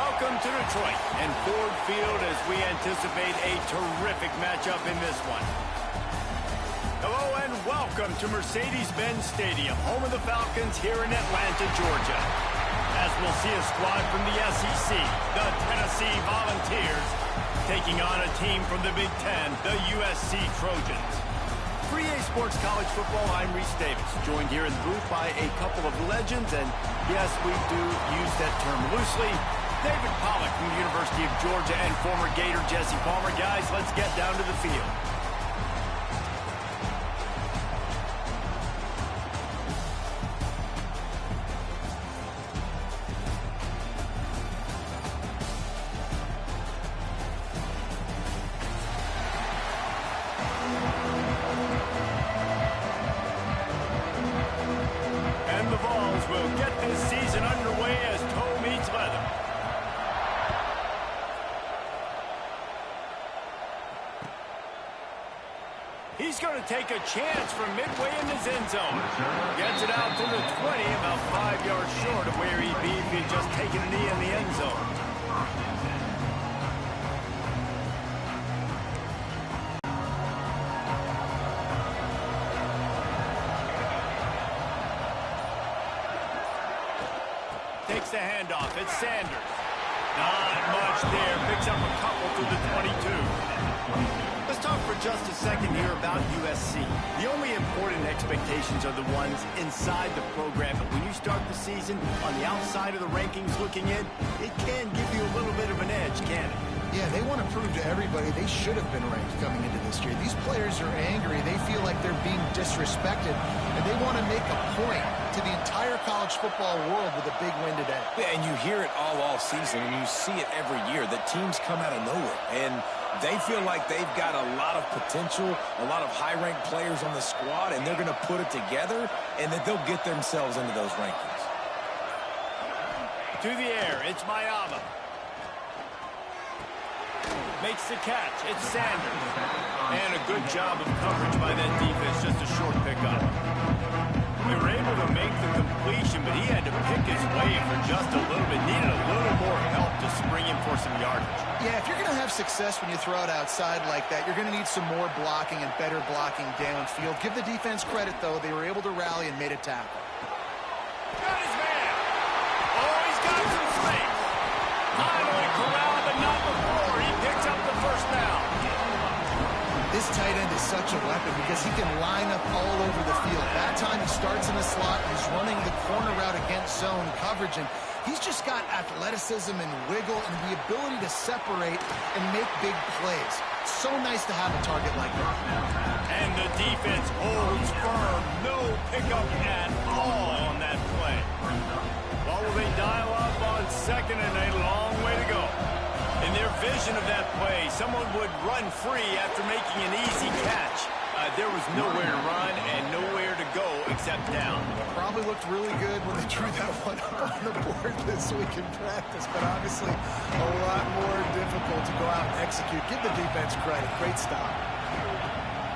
Welcome to Detroit and Ford Field as we anticipate a terrific matchup in this one. Hello and welcome to Mercedes-Benz Stadium, home of the Falcons here in Atlanta, Georgia. As we'll see a squad from the SEC, the Tennessee Volunteers, taking on a team from the Big Ten, the USC Trojans. For EA Sports College Football, I'm Reese Davis, joined here in the booth by a couple of legends, and yes, we do use that term loosely. David Pollack from the University of Georgia and former Gator Jesse Palmer. Guys, let's get down to the field. And the Vols will get this season underway as toe meets leather. He's going to take a chance from midway in his end zone. Gets it out to the 20, about 5 yards short of where he'd be if he'd just taken a knee in the end zone. Takes the handoff. It's Sanders. Not much there. Picks up a couple to the 22. Let's talk for just a second here about USC. The only important expectations are the ones inside the program. But when you start the season on the outside of the rankings looking in, it can give you a little bit of an edge, can it? Yeah, they want to prove to everybody they should have been ranked coming into this year. These players are angry. They feel like they're being disrespected, and they want to make a point to the entire college football world with a big win today. Yeah, and you hear it all season, and you see it every year, that teams come out of nowhere, and they feel like they've got a lot of potential, a lot of high-ranked players on the squad, and they're going to put it together, and that they'll get themselves into those rankings. To the air, it's Mayama. Makes the catch. It's Sanders. And a good job of coverage by that defense. Just a short pickup. They were able to make the completion, but he had to pick his way for just a little bit. Needed a little more help to spring him for some yardage. Yeah, if you're going to have success when you throw it outside like that, you're going to need some more blocking and better blocking downfield. Give the defense credit, though. They were able to rally and made a tackle. Got his man. Oh, he's got some space. Finally corralled, but not before. He picks up the first down. This tight end is such a weapon because he can line up all over the field. That time he starts in the slot and he's running the corner route against zone coverage. And he's just got athleticism and wiggle and the ability to separate and make big plays. So nice to have a target like that. And the defense holds firm. No pickup at all on that play. What will they dial up on second and a long way to go? In their vision of that play, someone would run free after making an easy catch. There was nowhere to run and nowhere to go except down. Probably looked really good when they drew that one up on the board this week in practice, but obviously a lot more difficult to go out and execute. Give the defense credit. Great stop.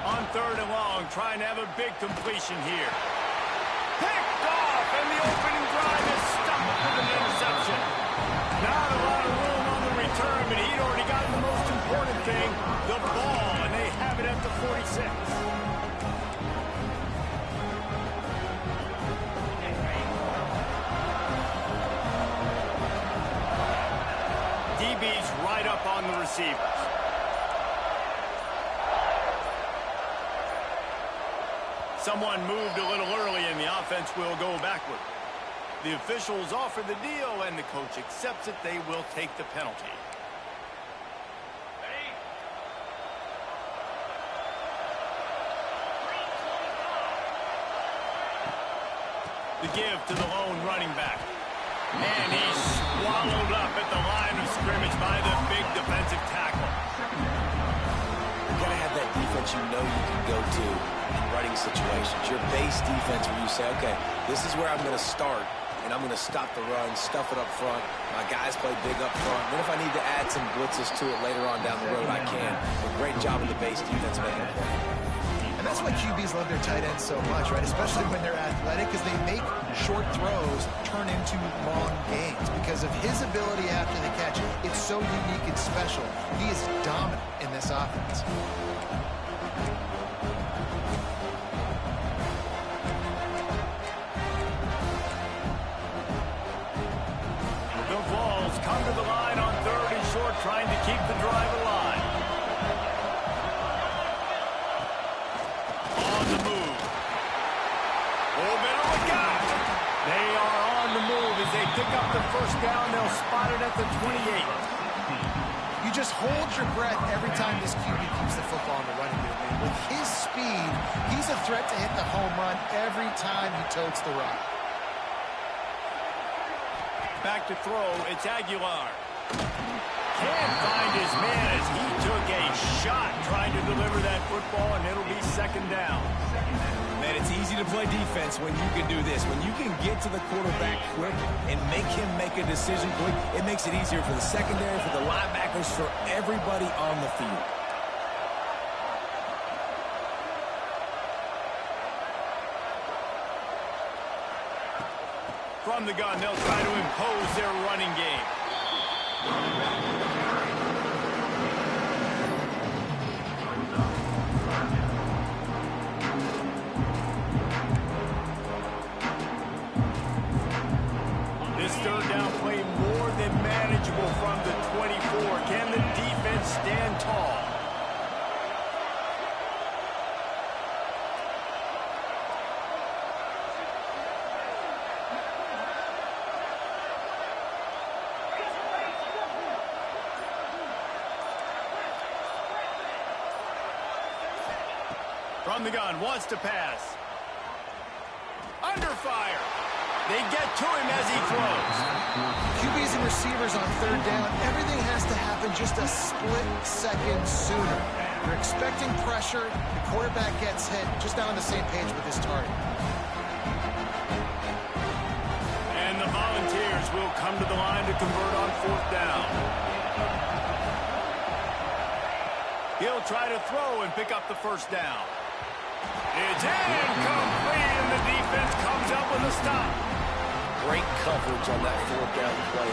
On third and long, trying to have a big completion here. Picked off, and the opening drive is stopped with an interception. Not a lot of room on the return, but he'd already gotten the most important thing, the ball, and they have it at the 46. DB's right up on the receivers. Someone moved a little early, and the offense will go backward. The officials offer the deal, and the coach accepts it. They will take the penalty. The give to the lone running back. And he's swallowed up at the line of scrimmage by the big defensive tackle. You're going to have that defense you know you can go to in running situations. Your base defense where you say, okay, this is where I'm going to start. And I'm going to stop the run, stuff it up front. My guys play big up front. Then if I need to add some blitzes to it later on down the road, I can. But great job of the base defense making a play. And that's why QBs love their tight ends so much, right? Especially when they're athletic, because they make short throws turn into long gains because of his ability after the catch It's so unique and special. He is dominant in this offense. The Vols come to the line on 3rd and short, trying to keep the drive alive. On the move. Oh, better look out! They are on the move as they pick up the first down. They'll spot it at the 28. You just hold your breath every time this QB keeps the football in the running game, man. With his speed, he's a threat to hit the home run every time he totes the rock. Back to throw, it's Aguilar. Can't find his man as he took a shot trying to deliver that football, and it'll be 2nd down. Man, it's easy to play defense when you can do this. When you can get to the quarterback quick and make him make a decision quick, it makes it easier for the secondary, for the linebackers, for everybody on the field. From the gun, they'll try to impose their running game. This 3rd down play more than manageable from the 24. Can the defense stand tall? From the gun, wants to pass. Under fire. They get to him as he throws. QBs and receivers on 3rd down, everything has to happen just a split second sooner. They're expecting pressure. The quarterback gets hit, just not on the same page with his target. And the Volunteers will come to the line to convert on 4th down. He'll try to throw and pick up the first down. It's incomplete, and the defense comes up with a stop. Great coverage on that 4th down play.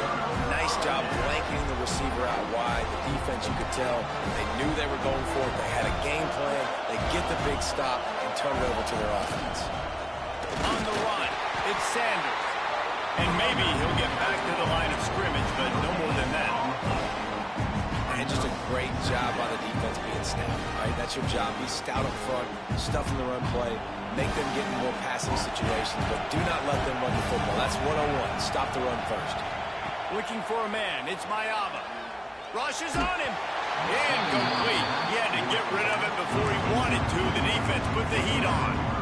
Nice job blanketing the receiver out wide. The defense, you could tell, they knew they were going for it. They had a game plan. They get the big stop and turn it over to their offense. On the run, it's Sanders. And maybe he'll get back to the line of scrimmage, but no more than that. And just a great job by the defense being stout. All right, that's your job. Be stout up front, stuff in the run play, make them get in more passing situations, but do not let them run the football. That's 101. Stop the run first. Looking for a man. It's Mayava. Rushes on him. Incomplete. He had to get rid of it before he wanted to. The defense put the heat on.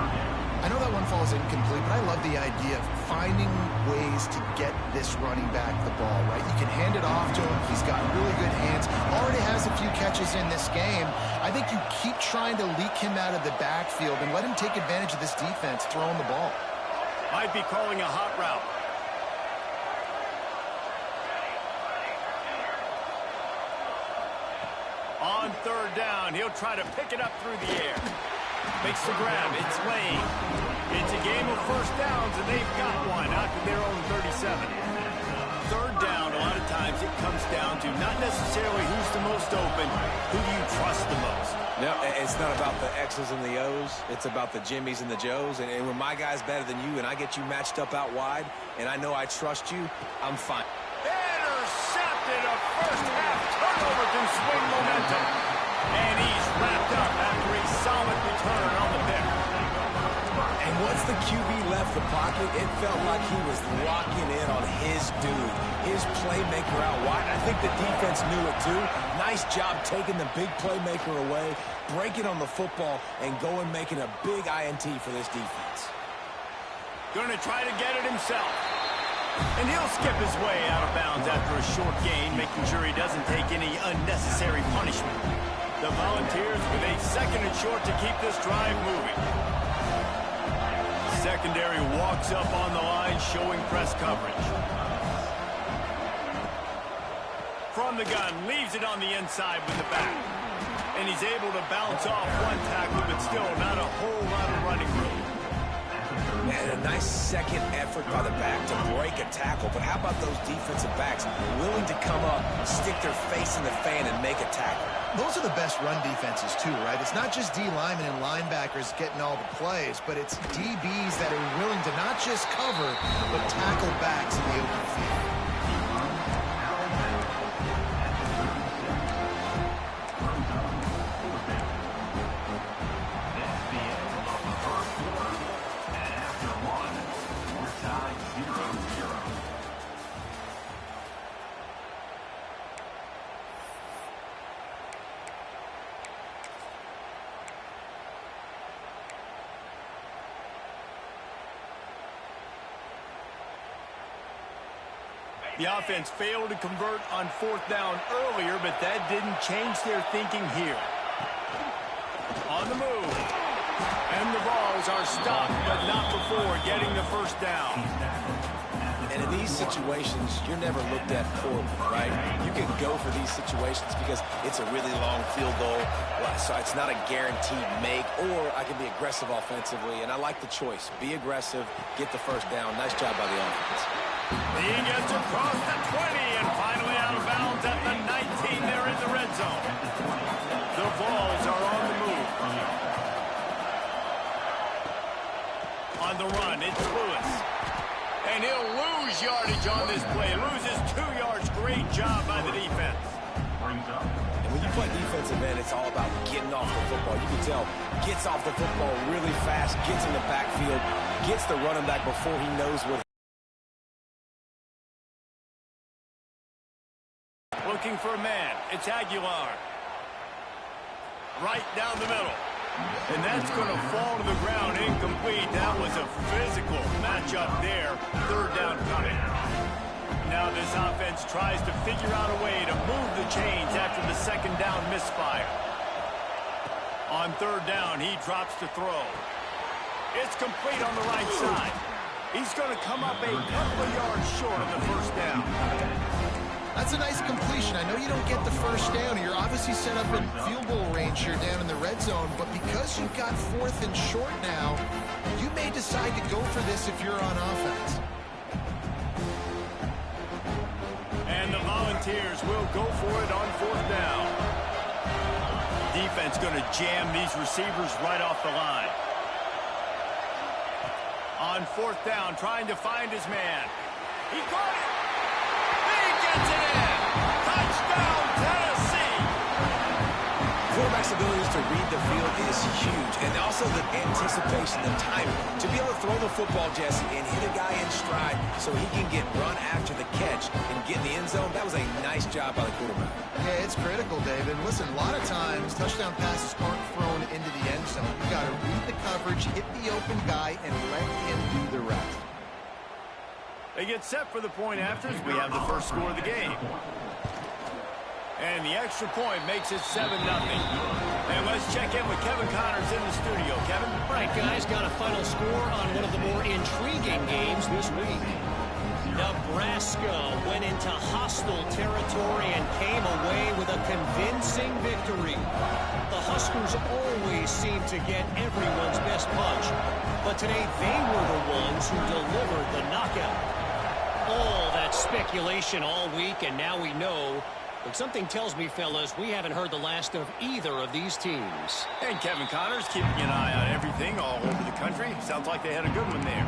I know that one falls incomplete, but I love the idea of finding ways to get this running back the ball, right? You can hand it off to him. He's got really good hands. Already has a few catches in this game. I think you keep trying to leak him out of the backfield and let him take advantage of this defense throwing the ball. Might be calling a hot route. On 3rd down, he'll try to pick it up through the air. Makes the grab. It's Lane. It's a game of 1st downs, and they've got one out to their own 37. 3rd down, a lot of times it comes down to not necessarily who's the most open, who do you trust the most. No, it's not about the X's and the O's. It's about the Jimmies and the Joes. And when my guy's better than you and I get you matched up out wide and I know I trust you, I'm fine. Intercepted, a first-half turnover to swing momentum. And he's wrapped up after a solid return on the pick. And once the QB left the pocket, it felt like he was locking in on his dude, his playmaker out wide. I think the defense knew it too. Nice job taking the big playmaker away, breaking on the football, and going making a big INT for this defense. Going to try to get it himself. And he'll skip his way out of bounds after a short gain, making sure he doesn't take any unnecessary punishment. The Volunteers with a 2nd and short to keep this drive moving. Secondary walks up on the line, showing press coverage. From the gun, leaves it on the inside with the back. And he's able to bounce off one tackle, but still not a whole lot of running room. And a nice second effort by the back to break a tackle. But how about those defensive backs willing to come up, stick their face in the fan, and make a tackle? Those are the best run defenses, too, right? It's not just D linemen and linebackers getting all the plays, but it's DBs that are willing to not just cover, but tackle backs in the open field. The offense failed to convert on 4th down earlier, but that didn't change their thinking here. On the move. And the balls are stopped, but not before getting the first down. And in these situations, you're never looked at poorly, right? You can go for these situations because it's a really long field goal, so it's not a guaranteed make, or I can be aggressive offensively, and I like the choice. Be aggressive, get the first down. Nice job by the offense. He gets across the 20 and finally out of bounds at the 19 there in the red zone. The Vols are on the move. On the run, it's Lewis. And he'll lose yardage on this play. Loses 2 yards. Great job by the defense. And when you play defensive end, it's all about getting off the football. You can tell, gets off the football really fast, gets in the backfield, gets the running back before he knows what. Looking for a man. It's Aguilar. Right down the middle. And that's going to fall to the ground incomplete. That was a physical matchup there. 3rd down coming. Now this offense tries to figure out a way to move the chains after the 2nd down misfire. On 3rd down, he drops to throw. It's complete on the right side. He's going to come up a couple of yards short of the first down. That's a nice completion. I know you don't get the first down. You're obviously set up in field goal range here down in the red zone, but because you've got 4th and short now, you may decide to go for this if you're on offense. And the Volunteers will go for it on 4th down. Defense going to jam these receivers right off the line. On 4th down, trying to find his man. He got it. Gets it in. Touchdown, Tennessee. Quarterback's abilities to read the field is huge, and also the anticipation, the timing. To be able to throw the football, Jesse, and hit a guy in stride so he can get run after the catch and get in the end zone, that was a nice job by the quarterback. Yeah, it's critical, David. Listen, a lot of times, touchdown passes aren't thrown into the end zone. You've got to read the coverage, hit the open guy, and let him do the rest. They get set for the point afters. We have the first score of the game. And the extra point makes it 7-0. And let's check in with Kevin Connors in the studio. Kevin? All right, guys, got a final score on one of the more intriguing games this week. Nebraska went into hostile territory and came away with a convincing victory. The Huskers always seem to get everyone's best punch, but today they were the ones who delivered the knockout. All that speculation all week, and now we know. But something tells me, fellas, we haven't heard the last of either of these teams. And Kevin Connors keeping an eye on everything all over the country. Sounds like they had a good one there.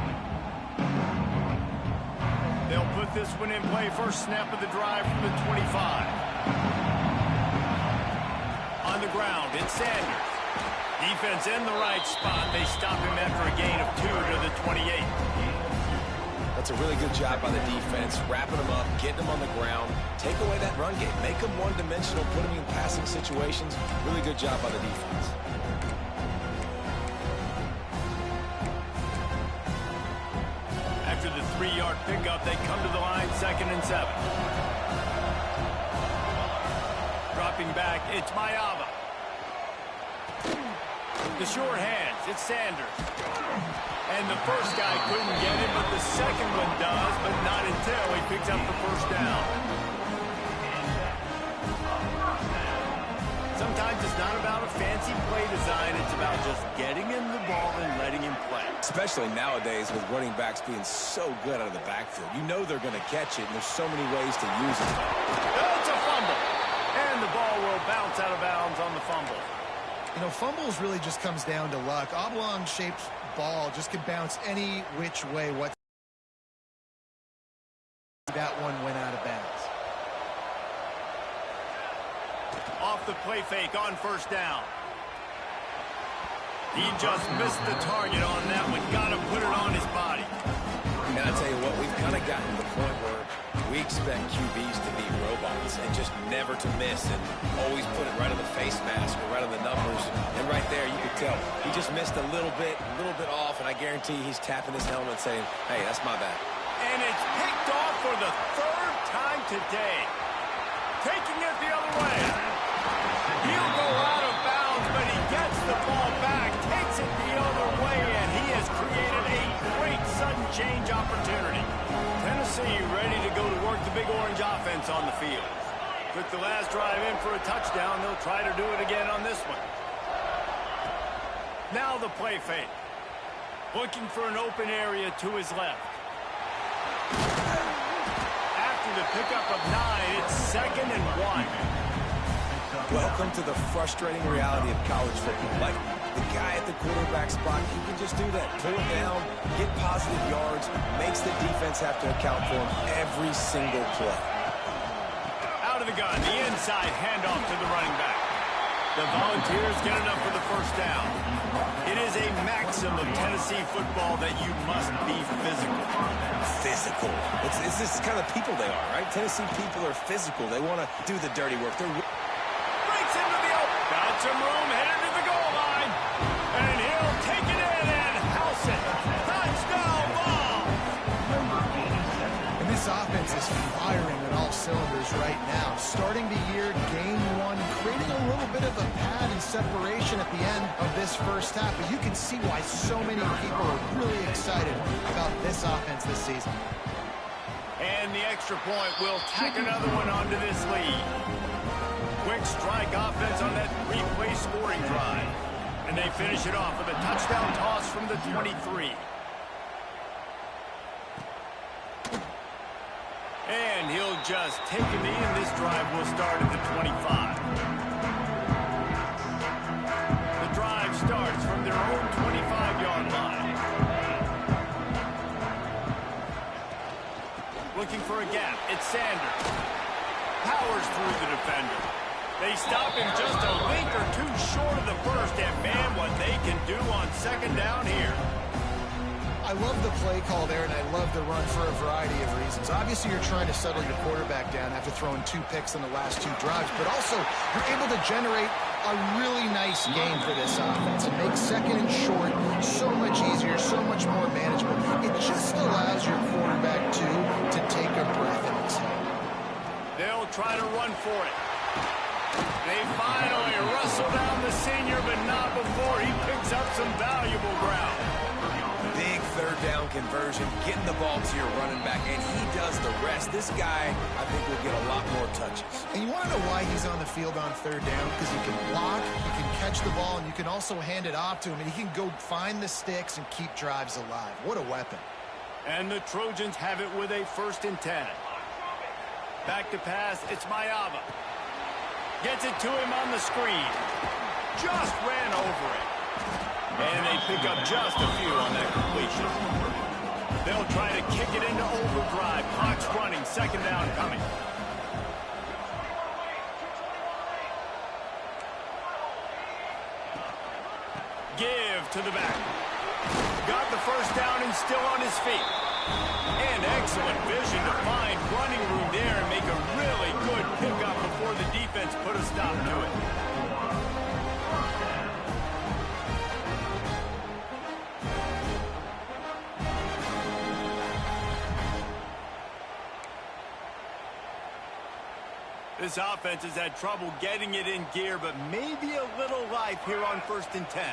They'll put this one in play. First snap of the drive from the 25. On the ground, it's Sanders. Defense in the right spot. They stop him after a gain of 2 to the 28. That's a really good job by the defense, wrapping them up, getting them on the ground, take away that run game, make them one-dimensional, put them in passing situations. Really good job by the defense. After the 3-yard pickup, they come to the line, 2nd and 7. Dropping back, it's Mayava. The short hands, it's Sanders. And the first guy couldn't get it, but the second one does, but not until he picks up the first down. Sometimes offense is not about a fancy play design. It's about just getting him the ball and letting him play. Especially nowadays with running backs being so good out of the backfield. You know they're going to catch it, and there's so many ways to use it. It's a fumble. And the ball will bounce out of bounds on the fumble. You know, fumbles really just comes down to luck. Oblong-shaped ball just can bounce any which way. That one went out of bounds. Off the play fake on first down. He just missed the target on that one. Got to put it on his body. And I tell you what, we've kind of gotten to the point where we expect QBs to be robots and just never to miss and always put it right on the face mask or right on the numbers. And right there, you could tell he just missed a little bit off, and I guarantee he's tapping his helmet saying, hey, that's my bad. And it's picked off for the third time today. Taking it the other way. He'll go out of bounds, but he gets the ball back, takes it the other way, and he has created a great sudden change opportunity. Tennessee ready to go to work the Big Orange offense on the field. Took the last drive in for a touchdown. They'll try to do it again on this one. Now the play fake. Looking for an open area to his left. After the pickup of 9, it's 2nd and 1. Welcome to the frustrating reality of college football. Like, the guy at the quarterback spot, he can just do that. Pull it down, get positive yards, makes the defense have to account for him every single play. Out of the gun, the inside handoff to the running back. The Volunteers get enough for the first down. It is a maxim of Tennessee football that you must be physical. Physical. It's this kind of people they are, right? Tennessee people are physical. They want to do the dirty work. They're breaks into the open. Got some room, headed to the goal line. And he'll take it in and house it. Touchdown ball. And this offense is firing on all cylinders right now. Starting the year, game 1, creating a little bit of a pad and separation at the end of this first half. But you can see why so many people are really excited about this offense this season. And the extra point will tack another one onto this lead. Quick strike offense on that 3-play scoring drive. And they finish it off with a touchdown toss from the 23. And he'll just take a knee, and this drive will start at the 25. The drive starts from their own 25-yard line. Looking for a gap. It's Sanders. Powers through the defender. They stop him just a link or two short of the first, and man, what they can do on second down here. I love the play call there, and I love the run for a variety of reasons. Obviously, you're trying to settle your quarterback down after throwing 2 picks in the last 2 drives, but also you're able to generate a really nice game for this offense and make second and short so much easier, so much more manageable. It just allows your quarterback to take a breath and exhale. They'll try to run for it. They finally wrestle down the senior, but not before he picks up some valuable ground. Big third down conversion, getting the ball to your running back, and he does the rest. This guy, I think, will get a lot more touches. And you want to know why he's on the field on third down? Because he can block, he can catch the ball, and you can also hand it off to him, and he can go find the sticks and keep drives alive. What a weapon. And the Trojans have it with a 1st and 10. Back to pass, it's Mayava. Gets it to him on the screen. Just ran over it. And they pick up just a few on that completion. They'll try to kick it into overdrive. Clock's running, second down coming. Give to the back. Got the first down and still on his feet. And excellent vision to find running room there and make a really good pickup before the defense put a stop to it. This offense has had trouble getting it in gear, but maybe a little life here on 1st and 10.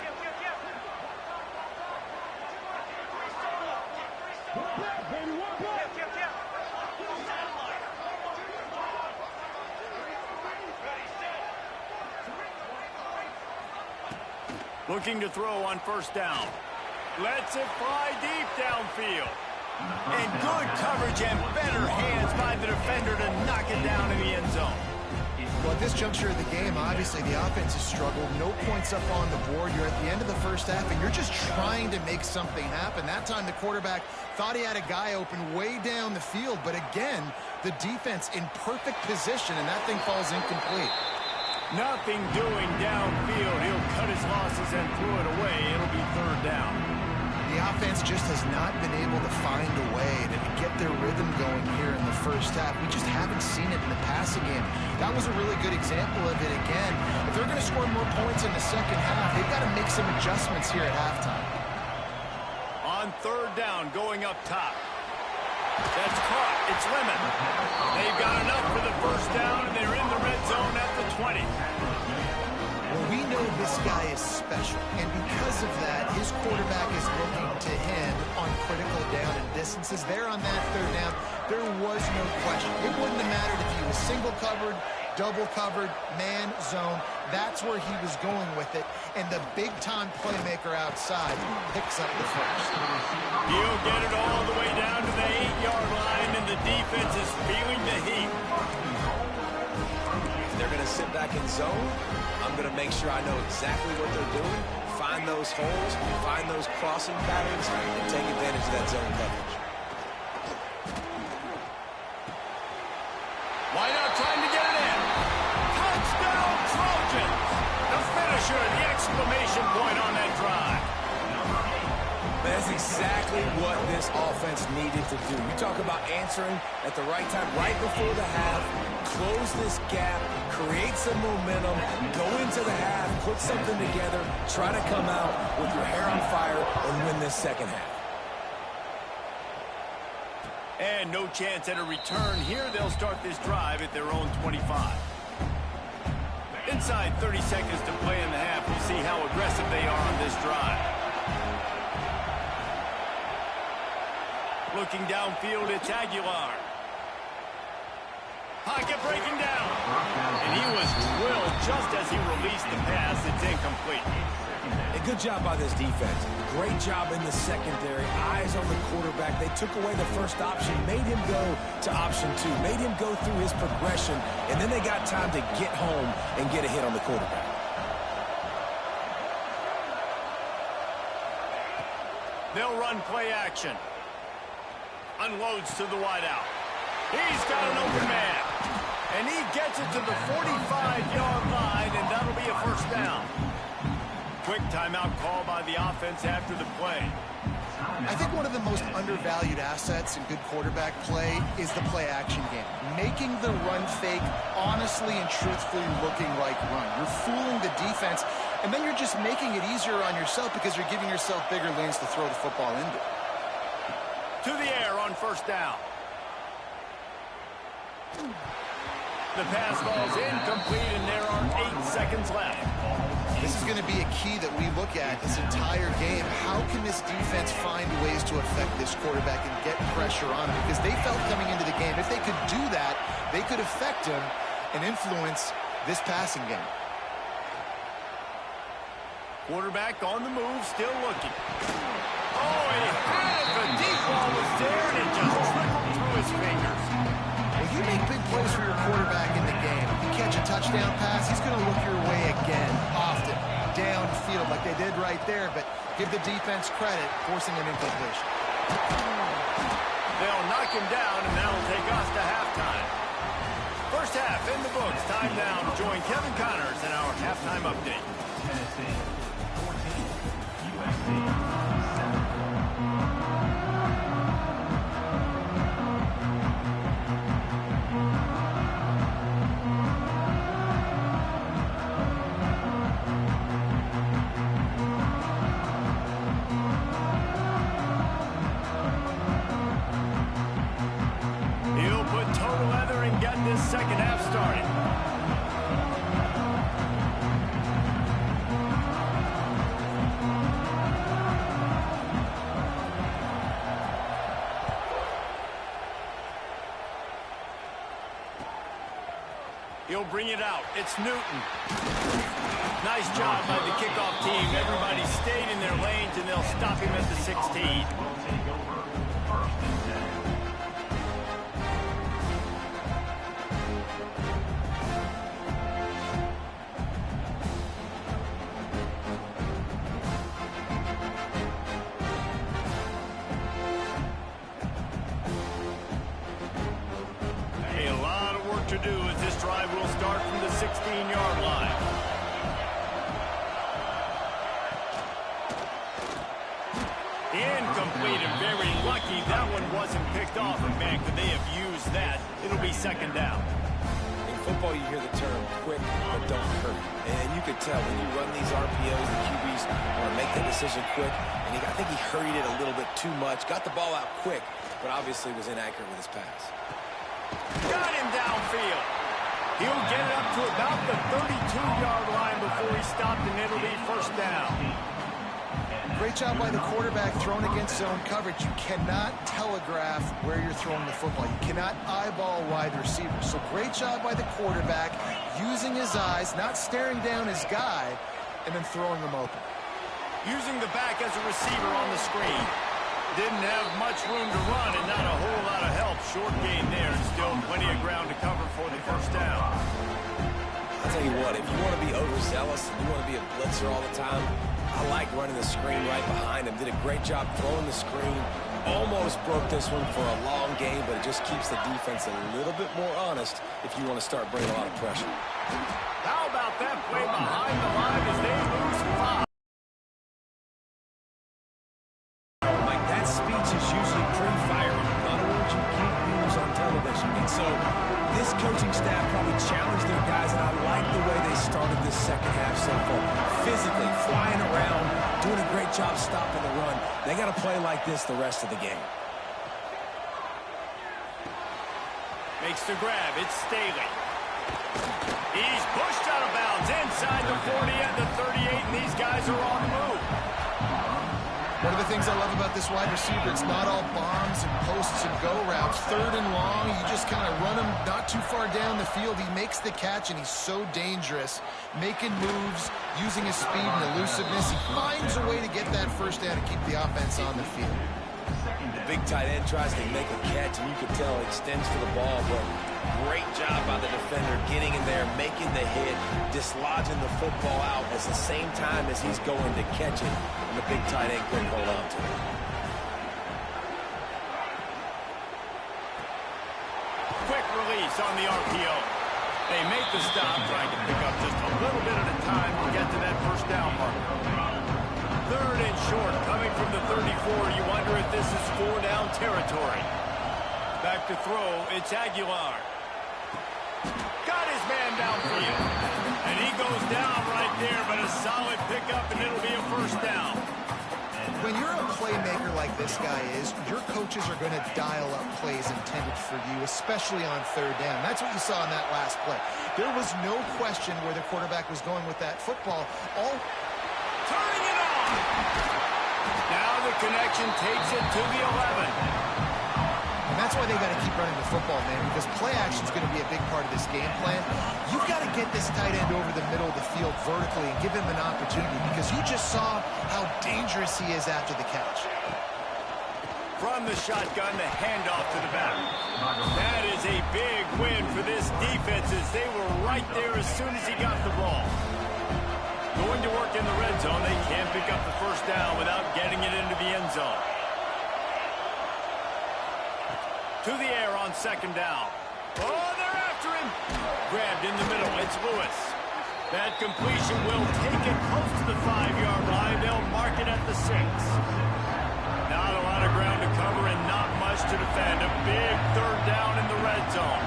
Looking to throw on first down. Lets it fly deep downfield. And good coverage and better hands by the defender to knock it down in the end zone. Well, at this juncture of the game, obviously the offense has struggled. No points up on the board. You're at the end of the first half, and you're just trying to make something happen. That time the quarterback thought he had a guy open way down the field, but again, the defense in perfect position, and that thing falls incomplete. Nothing doing downfield. He'll cut his losses and throw it away. It'll be third down. The offense just has not been able to find a way to get their rhythm going here in the first half. We just haven't seen it in the passing game. That was a really good example of it again. If they're going to score more points in the second half, they've got to make some adjustments here at halftime. On third down, going up top. That's caught. It's Lemon. They've got enough for the first down, and they're in the red zone at the 20. Well, we know this guy is special, and because of that, his quarterback is looking to him on critical down and distances. There on that third down, there was no question. It wouldn't have mattered if he was single covered, double covered, man, zone. That's where he was going with it, and the big-time playmaker outside picks up the first. He'll get it all the way down to the 8-yard line, and the defense is feeling the heat. If they're going to sit back in zone, I'm going to make sure I know exactly what they're doing, find those holes, find those crossing patterns, and take advantage of that zone coverage. Why not trying to get it in? Touchdown Trojans! The finisher, the exclamation point on that drive. That's exactly what this offense needed to do. You talk about answering at the right time, right before the half, close this gap, create some momentum, go into the half, put something together, try to come out with your hair on fire and win this second half. And no chance at a return here. They'll start this drive at their own 25. Inside 30 seconds to play in the half. We'll see how aggressive they are on this drive. Looking downfield, it's Aguilar. Pocket breaking down. And he was drilled just as he released the pass. It's incomplete. A good job by this defense. Great job in the secondary. Eyes on the quarterback. They took away the first option, made him go to option 2, made him go through his progression, and then they got time to get home and get a hit on the quarterback. They'll run play action. Unloads to the wideout. He's got an open man. And he gets it to the 45-yard line, and that'll be a first down. Quick timeout call by the offense after the play. I think one of the most undervalued assets in good quarterback play is the play-action game. Making the run fake honestly and truthfully looking like run. You're fooling the defense, and then you're just making it easier on yourself because you're giving yourself bigger lanes to throw the football into. To the air on first down. The pass falls incomplete, and there are 8 seconds left. This is going to be a key that we look at this entire game. How can this defense find ways to affect this quarterback and get pressure on him? Because they felt coming into the game, if they could do that, they could affect him and influence this passing game. Quarterback on the move, still looking. Oh, he had it. The deep ball was there, and it just trickled through his fingers. Well, you make big plays for your quarterback in the game. You catch a touchdown pass, he's going to look your way again, often, downfield like they did right there, but give the defense credit, forcing an incompletion. They'll knock him down, and that'll take us to halftime. First half in the books. Time now to join Kevin Connors in our halftime update. Tennessee 14, USC 7. He'll put total leather and get this second half started. He'll bring it out. It's Newton. Nice job by the kickoff team. Everybody stayed in their lanes, and they'll stop him at the 16. Will take over first and 10. A lot of work to do as this drive will start from the 16-yard line. Incomplete, and very lucky that one wasn't picked off. And man, could they have used that? It'll be second down. In football, you hear the term quick but don't hurt. And you could tell when you run these RPOs, the QBs want to make that decision quick. And I think he hurried it a little bit too much. Got the ball out quick, but obviously was inaccurate with his pass. Got him downfield. He'll get it up to about the 32-yard line before he stopped, and it'll be first down. Great job by the quarterback throwing against zone coverage. You cannot telegraph where you're throwing the football. You cannot eyeball wide receivers. So great job by the quarterback using his eyes, not staring down his guy, and then throwing him open. Using the back as a receiver on the screen. Didn't have much room to run and not a whole lot of help. Short gain there, and still plenty of ground to cover for the first down. I'll tell you what, if you want to be overzealous and you want to be a blitzer all the time, I like running the screen right behind him. Did a great job throwing the screen. Almost broke this one for a long game, but it just keeps the defense a little bit more honest if you want to start bringing a lot of pressure. How about that play behind the line as they lose 5? Mike, that speech is usually pretty fiery. In other words, you can't use on television. And so this coaching staff probably challenged their guys, and I like the way they started this second half so far. Physically, flying around, doing a great job stopping the run. They got to play like this the rest of the game. Makes the grab. It's Staley. He's pushed out of bounds inside the 40 and the 38, and these guys are on the move. One of the things I love about this wide receiver, it's not all bombs and posts and go routes. Third and long, you just kind of run him not too far down the field. He makes the catch, and he's so dangerous, making moves, using his speed and elusiveness. He finds a way to get that first down and keep the offense on the field. The big tight end tries to make a catch, and you can tell it extends for the ball, but great job by the defender getting in there, making the hit, dislodging the football out at the same time as he's going to catch it, and the big tight end couldn't hold on to it. Quick release on the RPO. They make the stop, trying to pick up just a little bit at a time to get to that first down marker. Third and short, coming from the 34. You wonder if this is 4-down territory. Back to throw, it's Aguilar. Got his man downfield. And he goes down right there, but a solid pickup, and it'll be a first down. When you're a playmaker like this guy is, your coaches are going to dial up plays intended for you, especially on third down. That's what you saw in that last play. There was no question where the quarterback was going with that football. Turning it on. Now the connection takes it to the 11. And that's why they got to keep running the football, man, because play action is going to be a big part of this game plan. You've got to get this tight end over the middle of the field vertically and give him an opportunity, because you just saw how dangerous he is after the catch. From the shotgun, the handoff to the back. That is a big win for this defense, as they were right there as soon as he got the ball. Going to work in the red zone, they can't pick up the first down without getting it into the end zone. To the air on second down. Oh, they're after him. Grabbed in the middle. It's Lewis. That completion will take it close to the 5-yard line. They'll mark it at the 6. Not a lot of ground to cover and not much to defend. A big third down in the red zone.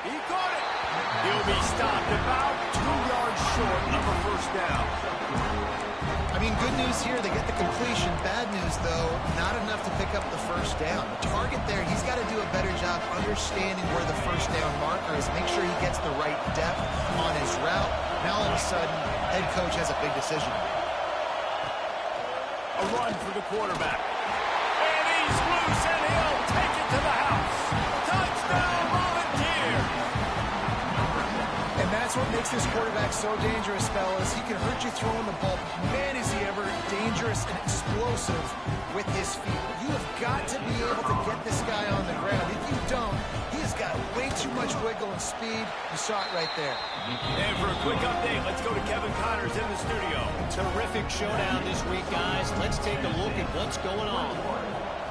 He caught it. He'll be stopped about 2 yards short of a first down. I mean, good news here, they get the completion. Bad news, though, not enough to pick up the first down. The target there, he's got to do a better job understanding where the first down marker is, make sure he gets the right depth on his route. Now, all of a sudden, head coach has a big decision. A run for the quarterback. And he's loose, and he'll take it to the house. Touchdown, Volunteer! That's what makes this quarterback so dangerous, fellas. He can hurt you throwing the ball. Man, is he ever dangerous and explosive with his feet. You have got to be able to get this guy on the ground. If you don't, he has got way too much wiggle and speed. You saw it right there. And for a quick update, let's go to Kevin Connors in the studio. Terrific showdown this week, guys. Let's take a look at what's going on.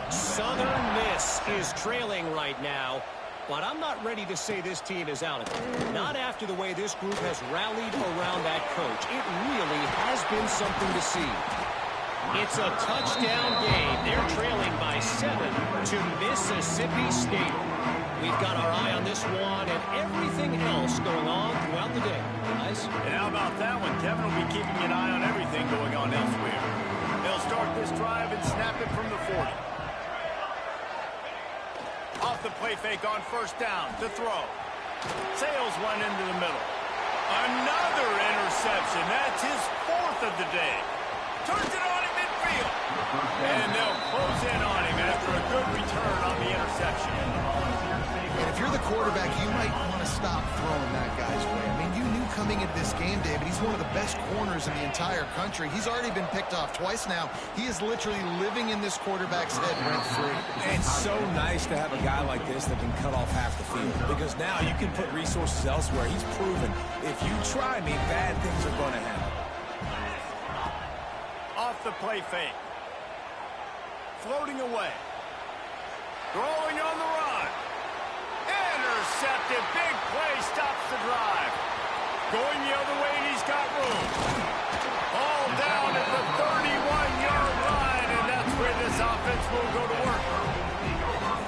Southern Miss is trailing right now, but I'm not ready to say this team is out of it. Not after the way this group has rallied around that coach. It really has been something to see. It's a touchdown game. They're trailing by 7 to Mississippi State. We've got our eye on this one and everything else going on throughout the day, guys. And how about that one? Kevin will be keeping an eye on everything going on elsewhere. They'll start this drive and snap it from the 40. Off the play fake on first down to throw. Sails one into the middle. Another interception. That's his 4th of the day. Turns it on in midfield. And they'll close in on him after a good return on the interception. And if you're the quarterback, you might want to stop throwing that guy's way. I mean, you knew coming into this game, David, he's one of the best corners in the entire country. He's already been picked off twice now. He is literally living in this quarterback's head rent-free. It's so nice to have a guy like this that can cut off half the field, because now you can put resources elsewhere. He's proven if you try me, bad things are going to happen. Off the play fake. Floating away. Throwing on the run. Intercepted. Big play stops the drive. Going the other way, and he's got room. All down at the 31-yard line, and that's where this offense will go to work.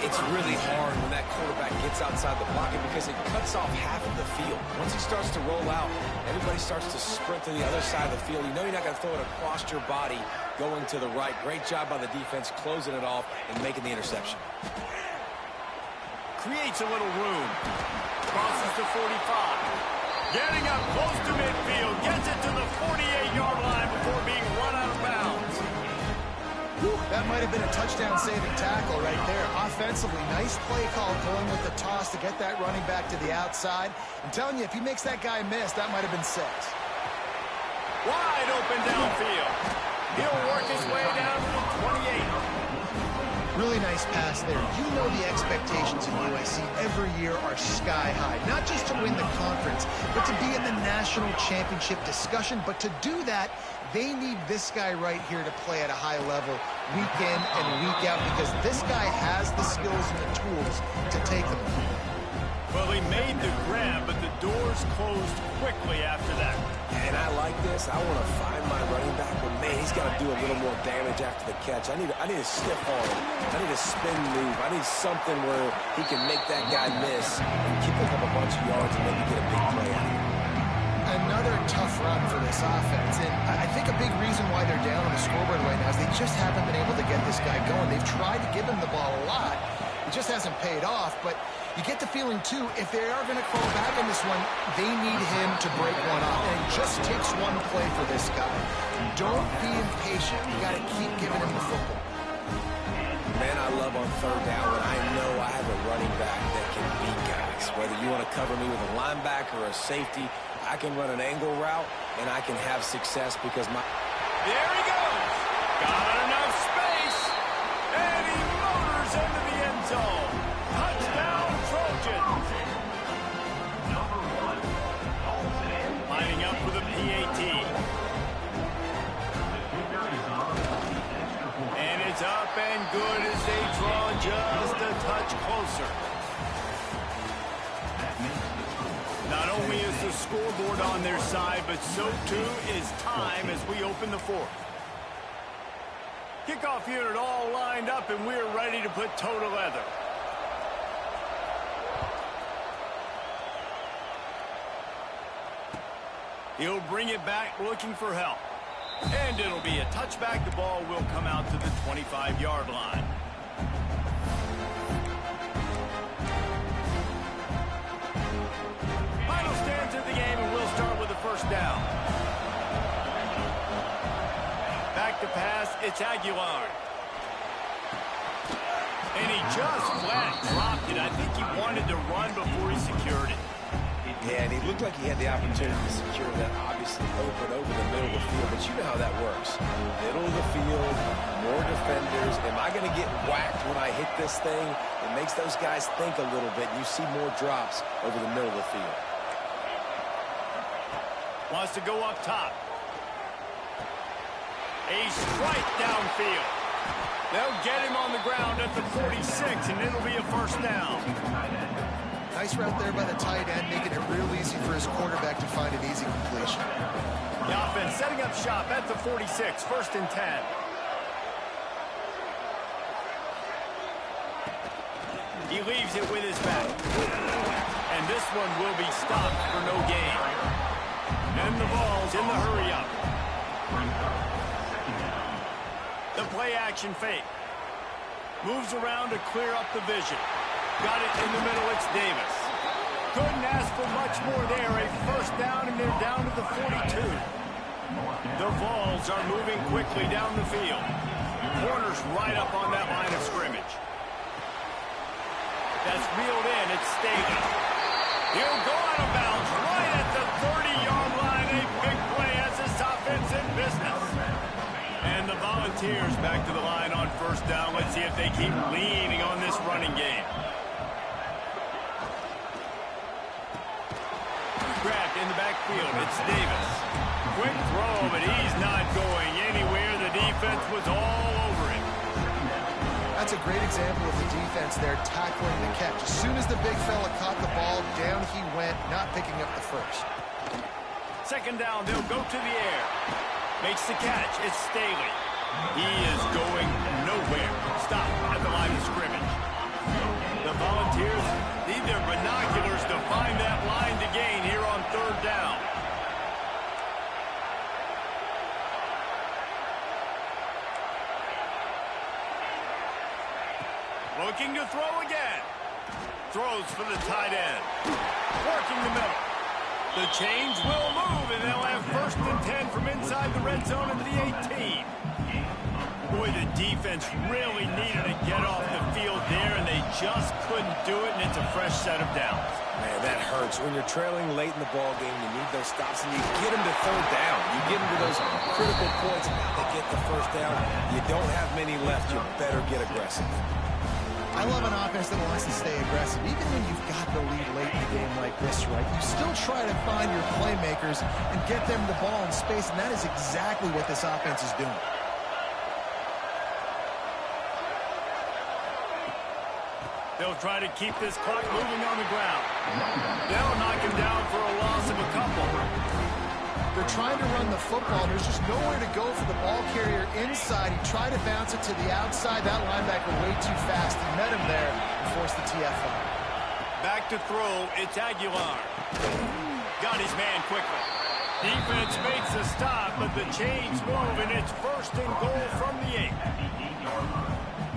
It's really hard when that quarterback gets outside the pocket because it cuts off half of the field. Once he starts to roll out, everybody starts to sprint to the other side of the field. You know you're not going to throw it across your body going to the right. Great job by the defense closing it off and making the interception. Creates a little room. Crosses to 45. Getting up close to midfield. Gets it to the 48-yard line before being run out of bounds. That might have been a touchdown-saving tackle right there. Offensively, nice play call going with the toss to get that running back to the outside. I'm telling you, if he makes that guy miss, that might have been 6. Wide open downfield. He'll work his way down to the 28. Really nice pass there. You know the expectations of USC every year are sky high. Not just to win the conference, but to be in the national championship discussion. But to do that, they need this guy right here to play at a high level week in and week out, because this guy has the skills and the tools to take them. Well, he made the grab, but the doors closed quickly after that. And I like this. I want to find my running back, but man, he's got to do a little more damage after the catch. I need a stiff arm. I need a spin move. I need something where he can make that guy miss and keep up a bunch of yards and maybe get a big play out of it. Another tough run for this offense, and I think a big reason why they're down on the scoreboard right now is they just haven't been able to get this guy going. They've tried to give him the ball a lot. It just hasn't paid off, but you get the feeling, too, if they are going to crawl back in this one, they need him to break one off. And it just takes one play for this guy. Don't be impatient. You got to keep giving him the football. Man, I love on third down when I know I have a running back that can beat guys. Whether you want to cover me with a linebacker or a safety, I can run an angle route, and I can have success because my... There he goes. Got enough space. And he motors into the end zone. Touchdown, Trojans. Lining up with a PAT. And it's up and good as they draw just a touch closer. Not only is the scoreboard on their side, but so too is time as we open the 4th. Kickoff unit all lined up, and we're ready to put toe to leather. He'll bring it back looking for help. And it'll be a touchback. The ball will come out to the 25-yard line. Final stands of the game, and we'll start with the first down. Back to pass, it's Aguilar. And he just flat dropped it. I think he wanted to run before he secured it. Yeah, and he looked like he had the opportunity to secure that, obviously open over the middle of the field, but you know how that works. Middle of the field, more defenders. Am I going to get whacked when I hit this thing? It makes those guys think a little bit. You see more drops over the middle of the field. Wants to go up top. A strike downfield. They'll get him on the ground at the 46, and it'll be a first down. Nice route there by the tight end, making it real easy for his quarterback to find an easy completion. The offense setting up shop at the 46, first and 10. He leaves it with his back. And this one will be stopped for no gain. And the ball's in the hurry-up. The play-action fake. Moves around to clear up the vision. Got it in the middle, it's Davis. Couldn't ask for much more there. A first down, and they're down to the 42. The Vols are moving quickly down the field. Corners right up on that line of scrimmage. That's reeled in, it's Staley. He'll go out of bounds right at the 30-yard line. A big play as this offense in business. And the Volunteers back to the line on first down. Let's see if they keep leaning on this running game. Grabbed in the backfield, it's Davis. Quick throw, but he's not going anywhere. The defense was all over him. That's a great example of the defense there tackling the catch. As soon as the big fella caught the ball, down he went, not picking up the first. Second down, they'll go to the air. Makes the catch, it's Staley. He is going nowhere. Stop at the line of scrimmage. The Volunteers need their binoculars to find that line to gain here on third down. Looking to throw again. Throws for the tight end. Working the middle. The chains will move, and they'll have first and 10 from inside the red zone at the 18. Boy, the defense really needed to get off the field there, and they just couldn't do it, and it's a fresh set of downs. Man, that hurts. When you're trailing late in the ball game, you need those stops, and you get them to third down. You get them to those critical points, and they get the first down. You don't have many left. You better get aggressive. I love an offense that wants to stay aggressive. Even when you've got the lead late in the game like this, right, you still try to find your playmakers and get them the ball in space, and that is exactly what this offense is doing. They'll try to keep this clock moving on the ground. They'll knock him down for a loss of a couple. They're trying to run the football. There's just nowhere to go for the ball carrier inside. He tried to bounce it to the outside. That linebacker way too fast. He met him there and forced the TFL. Back to throw, it's Aguilar. Got his man quickly. Defense makes a stop, but the chains move, and it's first and goal from the 8.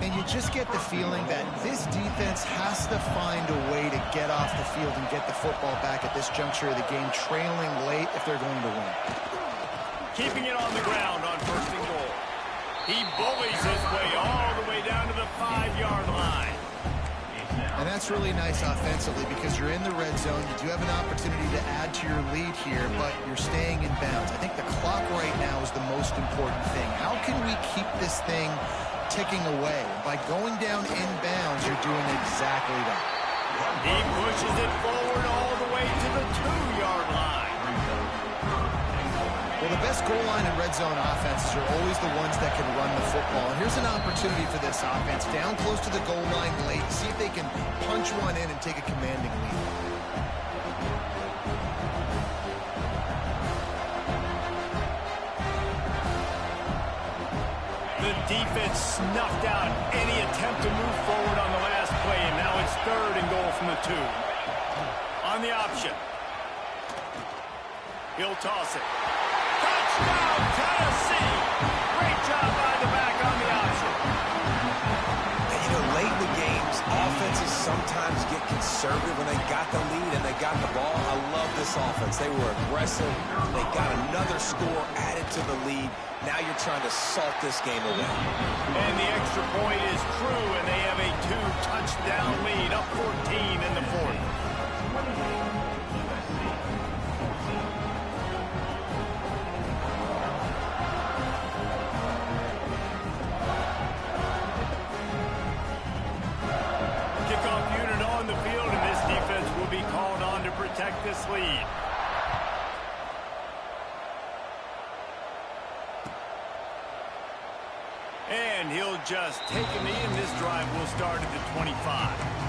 And you just get the feeling that this defense has to find a way to get off the field and get the football back at this juncture of the game, trailing late if they're going to win. Keeping it on the ground on first and goal. He bullies his way all the way down to the 5-yard line. And that's really nice offensively because you're in the red zone. You do have an opportunity to add to your lead here, but you're staying in bounds. I think the clock right now is the most important thing. How can we keep this thing ticking away? By going down in bounds, you're doing exactly that. He pushes it forward all the way to the 2-yard line. Well, the best goal line and red zone offenses are always the ones that can run the football. And here's an opportunity for this offense. Down close to the goal line late. See if they can punch one in and take a commanding lead. The defense snuffed out any attempt to move forward on the last play, and now it's third and goal from the 2. On the option. He'll toss it. Touchdown, Tennessee! Great job by the back on the option. And, you know, late in the games, offenses sometimes get conservative when they got the lead and they got the ball. I love this offense. They were aggressive. They got another score added to the lead. Now you're trying to salt this game away. And the extra point is true, and they have a 2-touchdown lead, up 14 in the 4th. this lead. And he'll just take a knee, and this drive will start at the 25.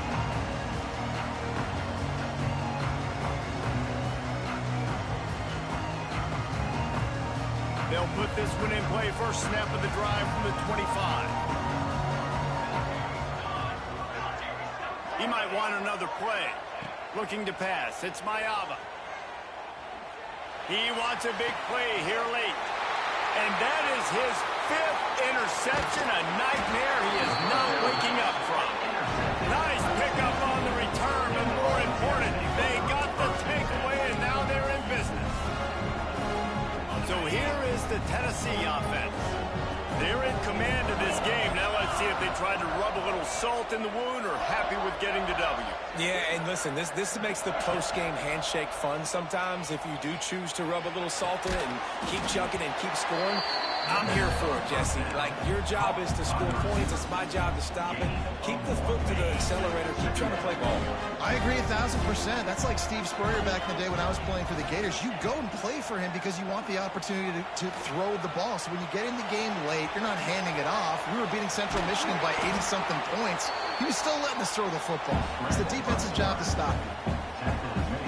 They'll put this one in play. First snap of the drive from the 25. He might want another play. Looking to pass. It's Mayava. He wants a big play here late. And that is his 5th interception, a nightmare he is not waking up from. Nice pickup on the return, but more important, they got the takeaway, and now they're in business. So here is the Tennessee offense. They're in command of this game. Now let's see if they try to rub a little salt in the wound or happy with getting the W. Yeah, and listen, this makes the post-game handshake fun sometimes if you do choose to rub a little salt in it and keep chucking and keep scoring. I'm here for it, Jesse. Like, your job is to score points. It's my job to stop it. Keep the foot to the accelerator. Keep trying to play ball. I agree 1,000%. That's like Steve Spurrier back in the day when I was playing for the Gators. You go and play for him because you want the opportunity to throw the ball. So when you get in the game late, you're not handing it off. We were beating Central Michigan by 80-something points. He was still letting us throw the football. It's the defense's job to stop it.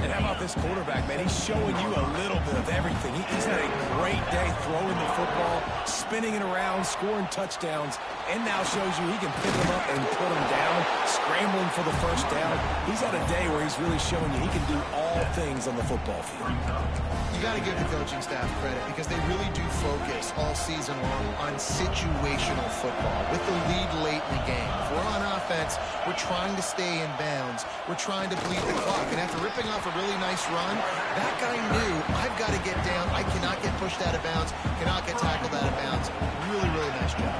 And how about this quarterback, man? He's showing you a little bit of everything. He's had a great day throwing the football, spinning it around, scoring touchdowns, and now shows you he can pick them up and put them down, scrambling for the first down. He's had a day where he's really showing you he can do all things on the football field. You got to give the coaching staff credit because they really do focus all season long on situational football with the lead late in the game. If we're on offense, we're trying to stay in bounds. We're trying to bleed the clock. And after ripping off a really nice run, that guy knew, I've got to get down. I cannot get pushed out of bounds, cannot get tackled out of bounds. Really, really nice job.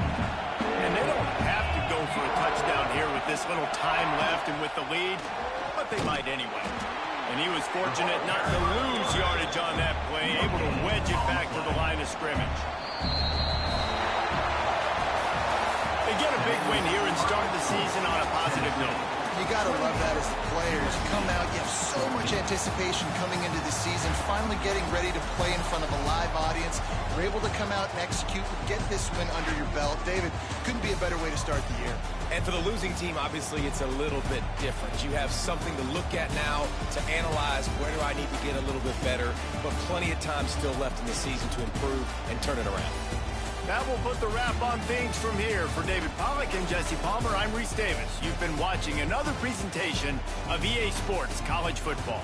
And they don't have to go for a touchdown here with this little time left and with the lead, but they might anyway. And he was fortunate not to lose yardage on that play, able to wedge it back to the line of scrimmage. They get a big win here and start the season on a positive note. You got to love that as the players. You come out, you have so much anticipation coming into the season, finally getting ready to play in front of a live audience. You're able to come out and execute and get this win under your belt. David, couldn't be a better way to start the year. And for the losing team, obviously, it's a little bit different. You have something to look at now to analyze where do I need to get a little bit better, but plenty of time still left in the season to improve and turn it around. That will put the wrap on things from here. For David Pollack and Jesse Palmer, I'm Reese Davis. You've been watching another presentation of EA Sports College Football.